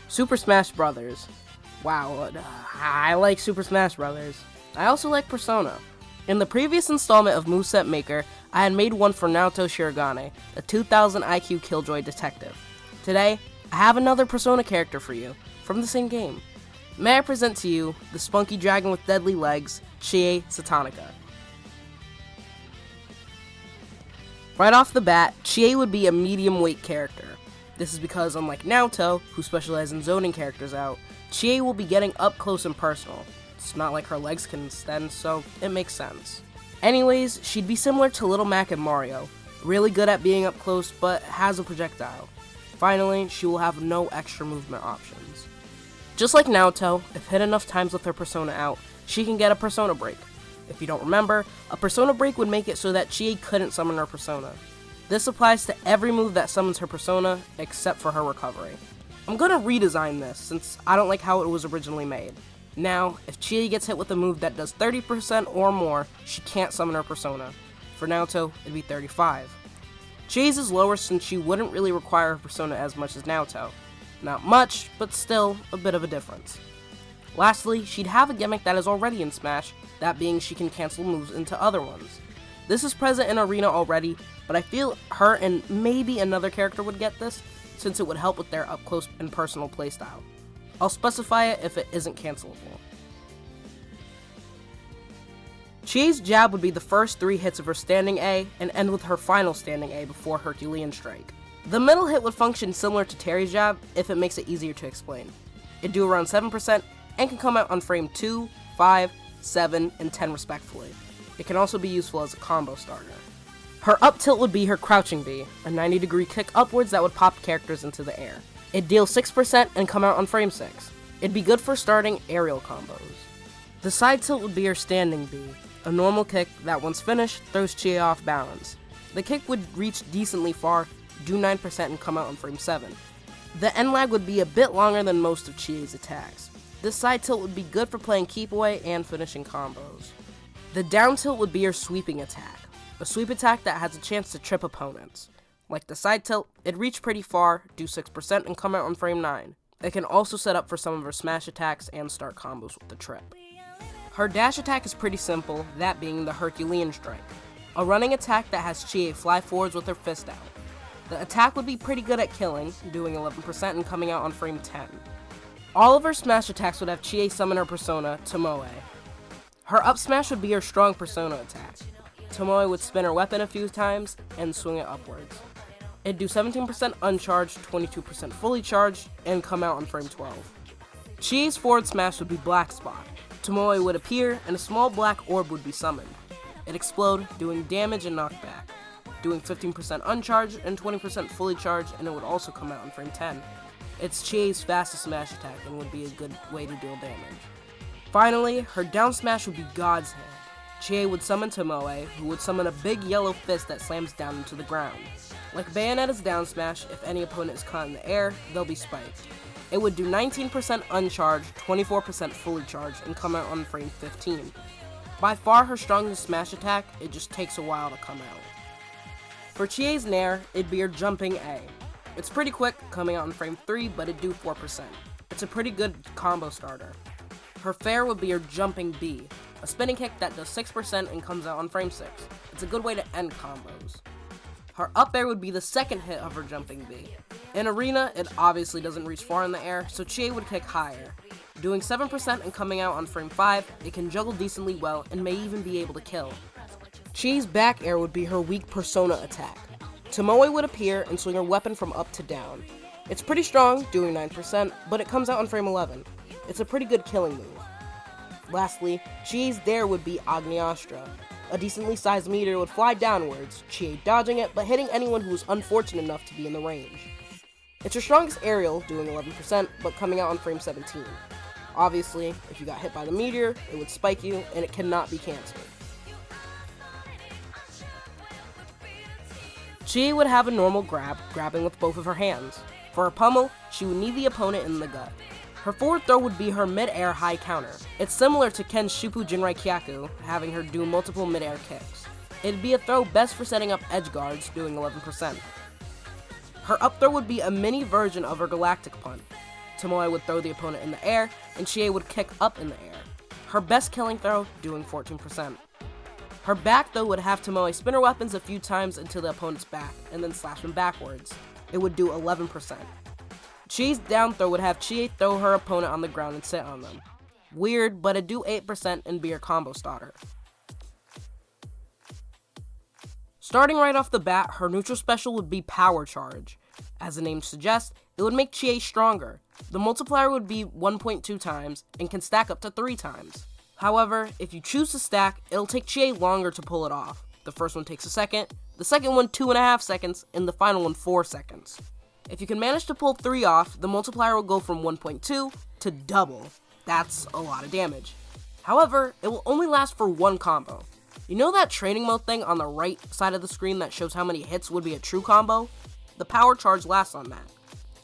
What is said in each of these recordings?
Super Smash Bros. Wow, I like Super Smash Bros. I also like Persona. In the previous installment of Moveset Maker, I had made one for Naoto Shirogane, a 2000 IQ Killjoy detective. Today, I have another Persona character for you, from the same game. May I present to you the spunky dragon with deadly legs, Chie Satonaka. Right off the bat, Chie would be a medium weight character. This is because, unlike Naoto, who specializes in zoning characters out, Chie will be getting up close and personal. It's not like her legs can extend, so it makes sense. Anyways, she'd be similar to Little Mac and Mario, really good at being up close, but has a projectile. Finally, she will have no extra movement options. Just like Naoto, if hit enough times with her Persona out, she can get a Persona break. If you don't remember, a Persona break would make it so that Chie couldn't summon her Persona. This applies to every move that summons her Persona, except for her recovery. I'm gonna redesign this, since I don't like how it was originally made. Now, if Chie gets hit with a move that does 30% or more, she can't summon her Persona. For Naoto, it'd be 35. Chie's is lower since she wouldn't really require her Persona as much as Naoto. Not much, but still a bit of a difference. Lastly, she'd have a gimmick that is already in Smash, that being she can cancel moves into other ones. This is present in Arena already, but I feel her and maybe another character would get this, since it would help with their up-close and personal playstyle. I'll specify it if it isn't cancelable. Chie's jab would be the first 3 hits of her standing A, and end with her final standing A before Herculean Strike. The middle hit would function similar to Terry's jab, if it makes it easier to explain. It'd do around 7%, and can come out on frame 2, 5, 7, and 10 respectively. It can also be useful as a combo starter. Her up tilt would be her crouching B, a 90-degree kick upwards that would pop characters into the air. It'd deal 6% and come out on frame 6. It'd be good for starting aerial combos. The side tilt would be her standing B, a normal kick that once finished, throws Chie off balance. The kick would reach decently far, do 9% and come out on frame 7. The end lag would be a bit longer than most of Chie's attacks. This side tilt would be good for playing keep away and finishing combos. The down tilt would be her sweeping attack, a sweep attack that has a chance to trip opponents. Like the side tilt, it'd reach pretty far, do 6% and come out on frame 9. It can also set up for some of her smash attacks and start combos with the trip. Her dash attack is pretty simple, that being the Herculean Strike, a running attack that has Chie fly forwards with her fist out. The attack would be pretty good at killing, doing 11% and coming out on frame 10. All of her smash attacks would have Chie summon her Persona, Tomoe. Her up smash would be her strong Persona attack. Tomoe would spin her weapon a few times and swing it upwards. It'd do 17% uncharged, 22% fully charged, and come out on frame 12. Chie's forward smash would be Black Spot. Tomoe would appear, and a small black orb would be summoned. It'd explode, doing damage and knockback, doing 15% uncharged and 20% fully charged, and it would also come out on frame 10. It's Chie's fastest smash attack and would be a good way to deal damage. Finally, her down smash would be God's Hand. Chie would summon Tomoe, who would summon a big yellow fist that slams down into the ground. Like Bayonetta's down smash, if any opponent is caught in the air, they'll be spiked. It would do 19% uncharged, 24% fully charged, and come out on frame 15. By far her strongest smash attack, it just takes a while to come out. For Chie's Nair, it'd be her jumping A. It's pretty quick, coming out on frame 3, but it'd do 4%. It's a pretty good combo starter. Her Fair would be her jumping B, a spinning kick that does 6% and comes out on frame 6. It's a good way to end combos. Her up air would be the second hit of her jumping B. In Arena, it obviously doesn't reach far in the air, so Chie would kick higher. Doing 7% and coming out on frame 5, it can juggle decently well and may even be able to kill. Chie's back air would be her weak Persona attack. Tomoe would appear and swing her weapon from up to down. It's pretty strong, doing 9%, but it comes out on frame 11. It's a pretty good killing move. Lastly, Chie's Dare would be Agniastra. A decently sized meteor would fly downwards, Chie dodging it, but hitting anyone who was unfortunate enough to be in the range. It's her strongest aerial, doing 11%, but coming out on frame 17. Obviously, if you got hit by the meteor, it would spike you, and it cannot be cancelled. Chie would have a normal grab, grabbing with both of her hands. For her pummel, she would knee the opponent in the gut. Her forward throw would be her mid-air high counter. It's similar to Ken's Shupu Jinrai Kyaku, having her do multiple mid-air kicks. It'd be a throw best for setting up edge guards, doing 11%. Her up throw would be a mini version of her Galactic Punt. Tomoe would throw the opponent in the air, and Chie would kick up in the air. Her best killing throw, doing 14%. Her back throw would have Tomoe spin her weapons a few times into the opponent's back, and then slash them backwards. It would do 11%. Chie's down throw would have Chie throw her opponent on the ground and sit on them. Weird, but it'd do 8% and be her combo starter. Starting right off the bat, her neutral special would be Power Charge. As the name suggests, it would make Chie stronger. The multiplier would be 1.2 times and can stack up to 3 times. However, if you choose to stack, it'll take Chie longer to pull it off. The first one takes a second, the second one 2.5 seconds, and the final one 4 seconds. If you can manage to pull 3 off, the multiplier will go from 1.2 to double. That's a lot of damage. However, it will only last for one combo. You know that training mode thing on the right side of the screen that shows how many hits would be a true combo? The Power Charge lasts on that.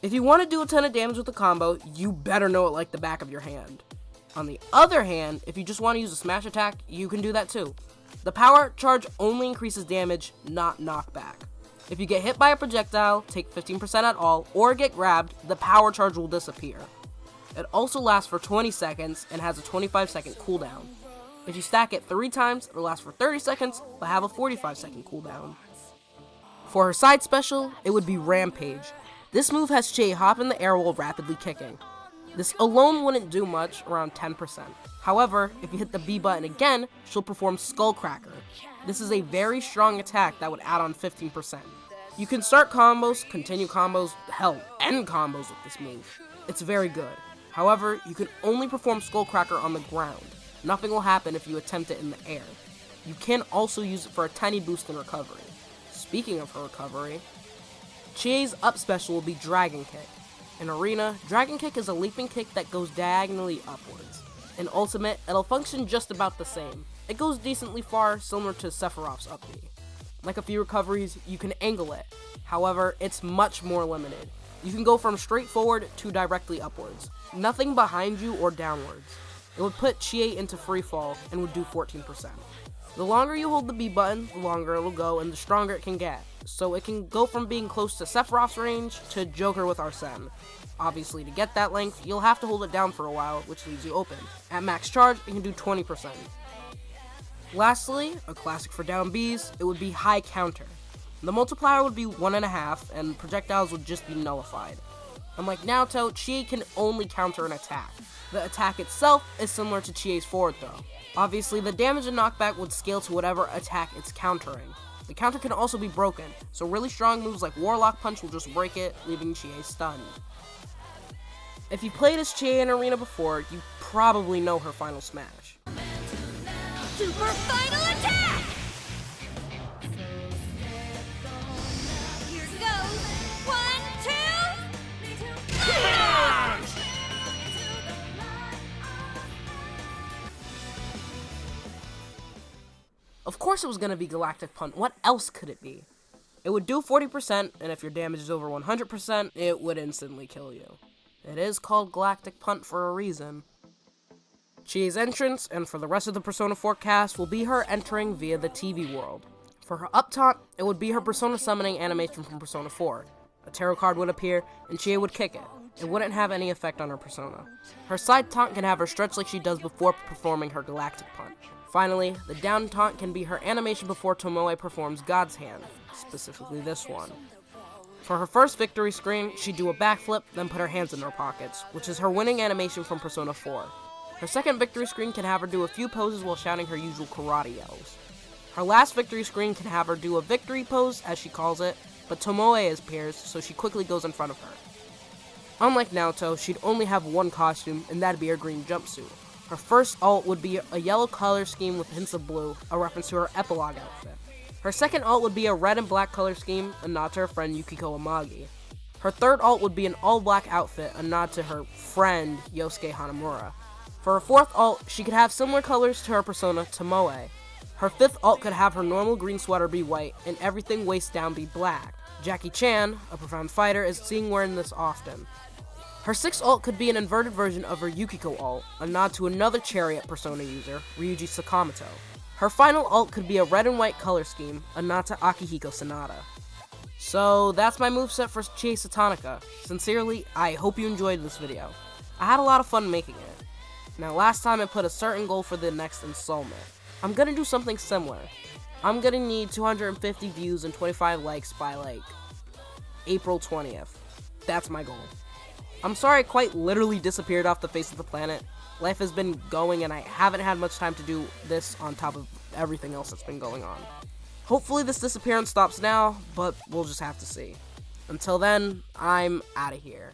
If you want to do a ton of damage with the combo, you better know it like the back of your hand. On the other hand, if you just want to use a smash attack, you can do that too. The Power Charge only increases damage, not knockback. If you get hit by a projectile, take 15% at all, or get grabbed, the Power Charge will disappear. It also lasts for 20 seconds and has a 25-second cooldown. If you stack it 3 times, it'll last for 30 seconds, but have a 45-second cooldown. For her side special, it would be Rampage. This move has Chie hop in the air while rapidly kicking. This alone wouldn't do much, around 10%. However, if you hit the B button again, she'll perform Skullcracker. This is a very strong attack that would add on 15%. You can start combos, continue combos, hell, end combos with this move. It's very good. However, you can only perform Skullcracker on the ground. Nothing will happen if you attempt it in the air. You can also use it for a tiny boost in recovery. Speaking of her recovery, Chie's up special will be Dragon Kick. In Arena, Dragon Kick is a leaping kick that goes diagonally upwards. In Ultimate, it'll function just about the same. It goes decently far, similar to Sephiroth's up B. Like a few recoveries, you can angle it. However, it's much more limited. You can go from straight forward to directly upwards. Nothing behind you or downwards. It would put Chie into free fall and would do 14%. The longer you hold the B button, the longer it'll go and the stronger it can get. So it can go from being close to Sephiroth's range to Joker with Arsene. Obviously, to get that length, you'll have to hold it down for a while, which leaves you open. At max charge, it can do 20%. Lastly, a classic for down Bs, it would be High Counter. The multiplier would be 1.5, and projectiles would just be nullified. Unlike Naruto, Chie can only counter an attack. The attack itself is similar to Chie's forward throw. Obviously, the damage and knockback would scale to whatever attack it's countering. The counter can also be broken, so really strong moves like Warlock Punch will just break it, leaving Chie stunned. If you played as Chie in Arena before, you probably know her final smash. Super Final Attack! Here goes! 1, 2... Smash! Of course it was going to be Galactic Punch. What else could it be? It would do 40%, and if your damage is over 100%, it would instantly kill you. It is called Galactic Punt for a reason. Chie's entrance, and for the rest of the Persona 4 cast, will be her entering via the TV world. For her up taunt, it would be her Persona summoning animation from Persona 4. A tarot card would appear, and Chie would kick it. It wouldn't have any effect on her Persona. Her side taunt can have her stretch like she does before performing her Galactic Punch. Finally, the down taunt can be her animation before Tomoe performs God's Hand, specifically this one. For her first victory screen, she'd do a backflip, then put her hands in her pockets, which is her winning animation from Persona 4. Her second victory screen can have her do a few poses while shouting her usual karate yells. Her last victory screen can have her do a victory pose, as she calls it, but Tomoe appears, so she quickly goes in front of her. Unlike Naoto, she'd only have one costume, and that'd be her green jumpsuit. Her first ult would be a yellow color scheme with hints of blue, a reference to her epilogue outfit. Her second ult would be a red and black color scheme, a nod to her friend Yukiko Amagi. Her third ult would be an all-black outfit, a nod to her friend Yosuke Hanamura. For her fourth ult, she could have similar colors to her persona, Tomoe. Her fifth ult could have her normal green sweater be white, and everything waist down be black. Jackie Chan, a profound fighter, is seen wearing this often. Her sixth ult could be an inverted version of her Yukiko ult, a nod to another Chariot persona user, Ryuji Sakamoto. Her final ult could be a red and white color scheme, a nod to Akihiko Sanada. So that's my moveset for Chie Satonaka. Sincerely, I hope you enjoyed this video. I had a lot of fun making it. Now last time I put a certain goal for the next installment. I'm gonna do something similar. I'm gonna need 250 views and 25 likes by like April 20th. That's my goal. I'm sorry I quite literally disappeared off the face of the planet. Life has been going and I haven't had much time to do this on top of everything else that's been going on. Hopefully this disappearance stops now, but we'll just have to see. Until then, I'm out of here.